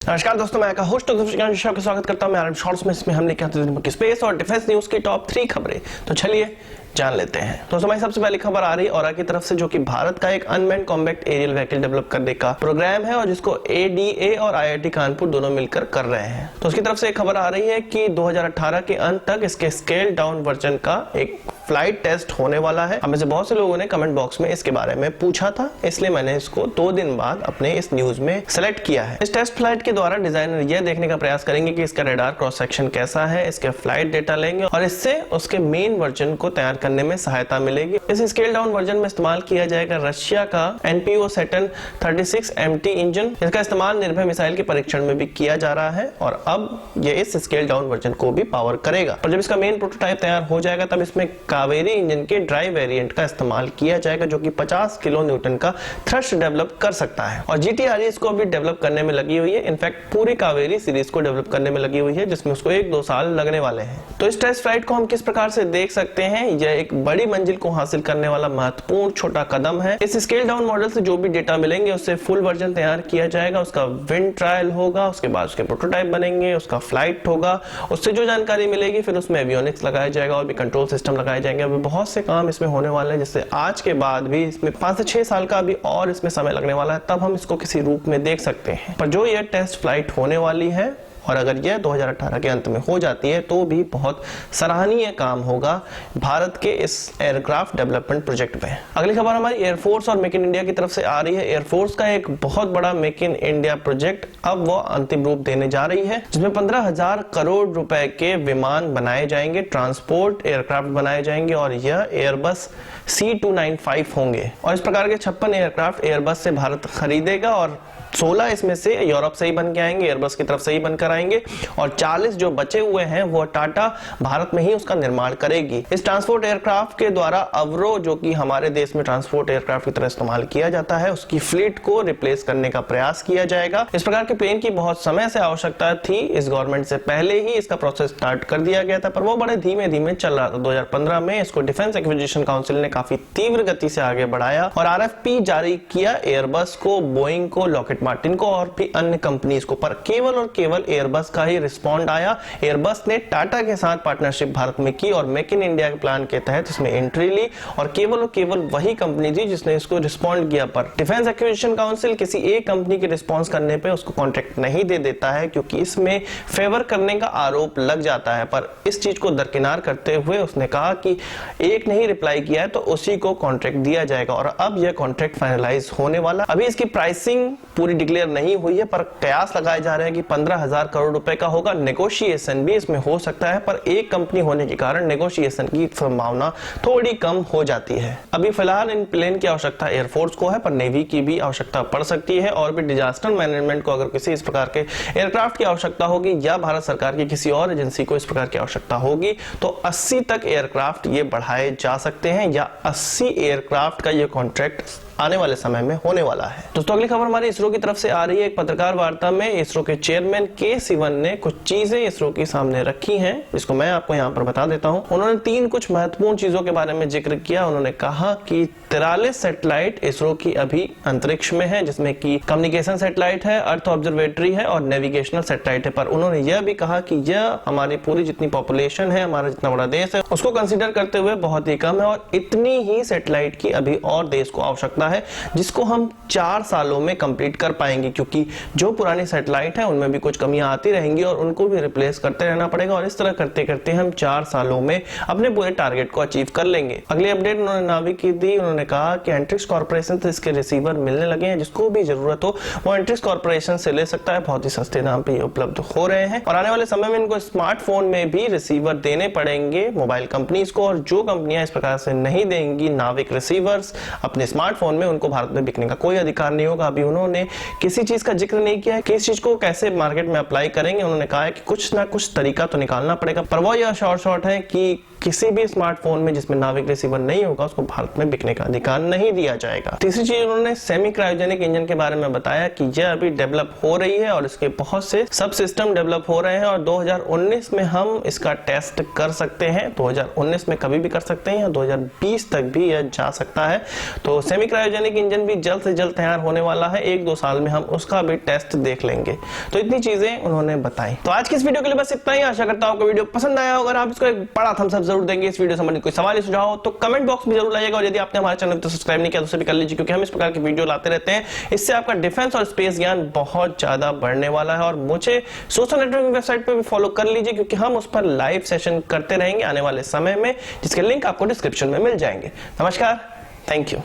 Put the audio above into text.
नमस्कार दोस्तों, मैं होस्ट का स्वागत करता हूं। मैं शॉर्ट्स में इसमें हम लेके आते हैं स्पेस और डिफेंस न्यूज की टॉप 3 खबरें। तो चलिए जान लेते हैं। दोस्तों हमारी सबसे पहली खबर आ रही है और की तरफ से, जो कि भारत का एक unmanned combat aerial vehicle develop करने का प्रोग्राम है और जिसको ADA और IIT कानपुर दोनों मिलकर कर रहे हैं। तो उसकी तरफ से एक खबर आ रही है कि 2018 के अंत तक इसके स्केल डाउन वर्जन का एक फ्लाइट टेस्ट होने वाला है। हमें से बहुत से लोगों ने कमेंट बॉक्स में इसके बारे में पूछा था, इसलिए मैंने इसको 2 दिन बाद अपने इस न्यूज में सेलेक्ट किया है। इस टेस्ट फ्लाइट के द्वारा डिजाइनर यह देखने का प्रयास करेंगे कि इसका रडार क्रॉस सेक्शन कैसा है, इसके फ्लाइट डेटा लेंगे और इससे उसके मेन वर्जन को तैयार करने में सहायता मिलेगी। इस स्केल डाउन वर्जन में इस्तेमाल किया जाएगा रशिया का NPO Saturn 36 MT इंजन। इसका इस्तेमाल निर्भय मिसाइल के परीक्षण में भी किया जा रहा है और अब ये इस स्केल डाउन वर्जन को भी पावर करेगा। और जब इसका मेन प्रोटोटाइप तैयार हो जाएगा तब इसमें कावेरी इंजन के ड्राइव वेरिएंट का इस्तेमाल किया जाएगा, जो कि 50 किलो न्यूटन का थ्रस्ट डेवलप कर सकता है। और GTRE इसको अभी डेवलप करने में लगी हुई है। इनफैक्ट पूरी कावेरी सीरीज को डेवलप करने में लगी हुई है, जिसमें उसको 1-2 साल लगने वाले हैं। तो इस टेस्ट फ्लाइट को हम किस प्रकार से देख सकते हैं? यह एक बड़ी मंजिल को हासिल करने वाला महत्वपूर्ण छोटा कदम है। इस स्केल डाउन मॉडल से जो भी डेटा मिलेंगे उससे फुल वर्जन तैयार किया जाएगा, उसका विंड ट्रायल होगा, उसके बाद उसके प्रोटोटाइप बनेंगे, उसका फ्लाइट होगा, उससे जो जानकारी मिलेगी फिर उसमें एवियोनिक्स लगाया जाएगा और भी कंट्रोल सिस्टम लगाए जाएंगे। अभी बहुत से काम इसमें होने वाले हैं, जिससे आज के बाद भी इसमें 5 से 6 साल का भी और इसमें समय लगने वाला है, तब हम इसको किसी रूप में देख सकते हैं। पर जो ये टेस्ट फ्लाइट होने वाली है और अगर यह 2018 के अंत में हो जाती है तो भी बहुत सराहनीय काम होगा भारत के इस एयरक्राफ्ट डेवलपमेंट प्रोजेक्ट में। अगली खबर हमारी एयरफोर्स और मेक इन इंडिया की तरफ से आ रही है। एयरफोर्स का एक बहुत बड़ा मेक इन इंडिया प्रोजेक्ट अब वो अंतिम रूप देने जा रही है, जिसमें 15,000 करोड़ रुपए के विमान बनाए जाएंगे, ट्रांसपोर्ट एयरक्राफ्ट बनाए जाएंगे और यह एयरबस C295 होंगे। और इस प्रकार के 56 एयरक्राफ्ट एयरबस से भारत खरीदेगा और 16 इसमें से यूरोप से ही बन के आएंगे, एयरबस की तरफ से ही बनकर आएंगे और 40 जो बचे हुए हैं वो टाटा भारत में ही उसका निर्माण करेगी। इस ट्रांसपोर्ट एयरक्राफ्ट के द्वारा अवरो, जो कि हमारे देश में ट्रांसपोर्ट एयरक्राफ्ट की तरह इस्तेमाल किया जाता है, उसकी फ्लीट को रिप्लेस करने का प्रयास किया जाएगा। इस प्रकार के प्लेन की बहुत समय से आवश्यकता थी। इस गवर्नमेंट से पहले ही इसका प्रोसेस स्टार्ट कर दिया गया था, पर वो बड़े धीमे धीमे चल रहा था। 2015 में इसको डिफेंस एक्विजिशन काउंसिल ने काफी तीव्र गति से आगे बढ़ाया और RFP जारी किया एयरबस को, बोइंग को, लॉकहीड मार्टिन को और भी अन्य कंपनीज को, पर केवल और केवल एयरबस का ही रिस्पॉन्ड आया। एयरबस ने टाटा के साथ पार्टनरशिप भारत में की और मेक इन इंडिया के प्लान के तहत इसमें एंट्री ली और केवल वही कंपनी थी जिसने इसको रिस्पॉन्ड किया। पर डिफेंस एक्विजिशन काउंसिल किसी एक कंपनी के रिस्पॉन्स करने पे उसको कॉन्ट्रैक्ट नहीं दे देता है, क्योंकि इसमें फेवर करने का आरोप लग जाता है। पर इस चीज को दरकिनार करते हुए उसने कहा कि एक नहीं रिप्लाई किया है तो उसी को कॉन्ट्रैक्ट दिया जाएगा और अब यह कॉन्ट्रैक्ट फाइनलाइज होने वाला। अभी इसकी प्राइसिंग पूरी डिक्लेयर नहीं हुई है, पर कयास लगाए जा रहे हैं कि 15,000 करोड़ रुपए का होगा। नेगोशिएशन भी इसमें हो सकता है, पर एक कंपनी होने के कारण नेगोशिएशन की संभावना थोड़ी कम हो जाती है। अभी फिलहाल इन प्लेन की आवश्यकता एयरफोर्स को है, पर नेवी की भी आवश्यकता पड़ सकती है और भी डिजास्टर मैनेजमेंट को अगर किसी इस प्रकार के एयरक्राफ्ट की आवश्यकता होगी या भारत सरकार की किसी और एजेंसी को इस प्रकार की आवश्यकता होगी तो 80 तक एयरक्राफ्ट ये बढ़ाए जा सकते हैं या 80 एयरक्राफ्ट का ये कॉन्ट्रैक्ट आने वाले समय में होने वाला है। दोस्तों अगली खबर हमारी इसरो की तरफ से आ रही है। एक पत्रकार वार्ता में इसरो के चेयरमैन के सिवन ने कुछ चीजें इसरो के सामने रखी हैं, जिसको मैं आपको यहाँ पर बता देता हूँ। उन्होंने 3 कुछ महत्वपूर्ण चीजों के बारे में जिक्र किया। उन्होंने कहा कि 43 सैटेलाइट इसरो की अभी अंतरिक्ष में है, जिसमें कि कम्युनिकेशन सैटेलाइट है, अर्थ ऑब्जर्वेटरी है और नेविगेशनल सैटेलाइट है। पर उन्होंने यह भी कहा कि यह हमारी पूरी जितनी पॉपुलेशन है, हमारा जितना बड़ा देश है, उसको कंसिडर करते हुए बहुत ही कम है और इतनी ही सैटेलाइट की अभी और देश को आवश्यकता है, जिसको हम 4 सालों में कंप्लीट कर पाएंगे, क्योंकि जो पुरानी सैटेलाइट है उनमें भी कुछ कमियां आती रहेंगी और उनको भी रिप्लेस करते रहना पड़ेगा और इस तरह करते करते हम 4 सालों में अपने पूरे टारगेट को अचीव कर लेंगे। अगली अपडेट उन्होंने नावी की दी। उन्होंने कहा कि एंट्रिक्स कॉर्पोरेशन से इसके रिसीवर मिलने लगे हैं, जिसको भी जरूरत हो वो एंट्रिक्स कॉर्पोरेशन से ले सकता है। बहुत ही सस्ते दाम पे ये उपलब्ध हो रहे हैं और आने वाले समय में इनको स्मार्टफोन में भी रिसीवर देने पड़ेंगे मोबाइल कंपनीज को, और जो कंपनियां इस प्रकार से नहीं देंगी नाविक रिसीवर्स अपने स्मार्टफोन में, उनको भारत में बिकने का कोई अधिकार नहीं होगा। अभी उन्होंने किसी चीज का जिक्र नहीं किया है कि इस चीज को कैसे मार्केट में अप्लाई करेंगे। उन्होंने कहा है कि कुछ ना कुछ तरीका तो निकालना पड़ेगा, पर वो यह शॉर्ट है कि किसी भी स्मार्टफोन में जिसमें नाविक रिसीवर नहीं होगा उसको भारत में बिकने का अधिकार नहीं दिया जाएगा। तीसरी चीज उन्होंने सेमी क्रायोजेनिक इंजन के बारे में बताया कि यह अभी डेवलप हो रही है और इसके बहुत से सब सिस्टम डेवलप हो रहे हैं और 2019 में हम इसका टेस्ट कर सकते हैं। 2019 में कभी भी कर सकते हैं या 2020 तक भी यह जा सकता है। तो सेमी क्रायोजेनिक इंजन भी जल्द से जल्द तैयार होने वाला है। 1-2 साल साल में हम उसका भी टेस्ट देख लेंगे। तो इतनी चीजें उन्होंने बताई। तो आज की इस वीडियो के लिए बस इतना ही। आशा करता हूं आपको वीडियो पसंद आया होगा। आप इसको एक बड़ा थम्स अप जरूर देंगे। इस वीडियो संबंधित कोई सवाल या सुझाव हो तो कमेंट बॉक्स में जरूर लाइएगा, और यदि आपने हमारे चैनल को सब्सक्राइब नहीं किया तो उसे भी कर लीजिए, क्योंकि हम इस प्रकार की वीडियो लाते रहते हैं। इससे आपका डिफेंस और स्पेस ज्ञान बहुत ज्यादा बढ़ने वाला है। और मुझे सोशल नेटवर्किंग वेबसाइट पे भी फॉलो कर लीजिए, क्योंकि हम उस पर लाइव सेशन करते रहेंगे आने वाले समय में, जिसके लिंक आपको डिस्क्रिप्शन में मिल जाएंगे। नमस्कार, थैंक यू।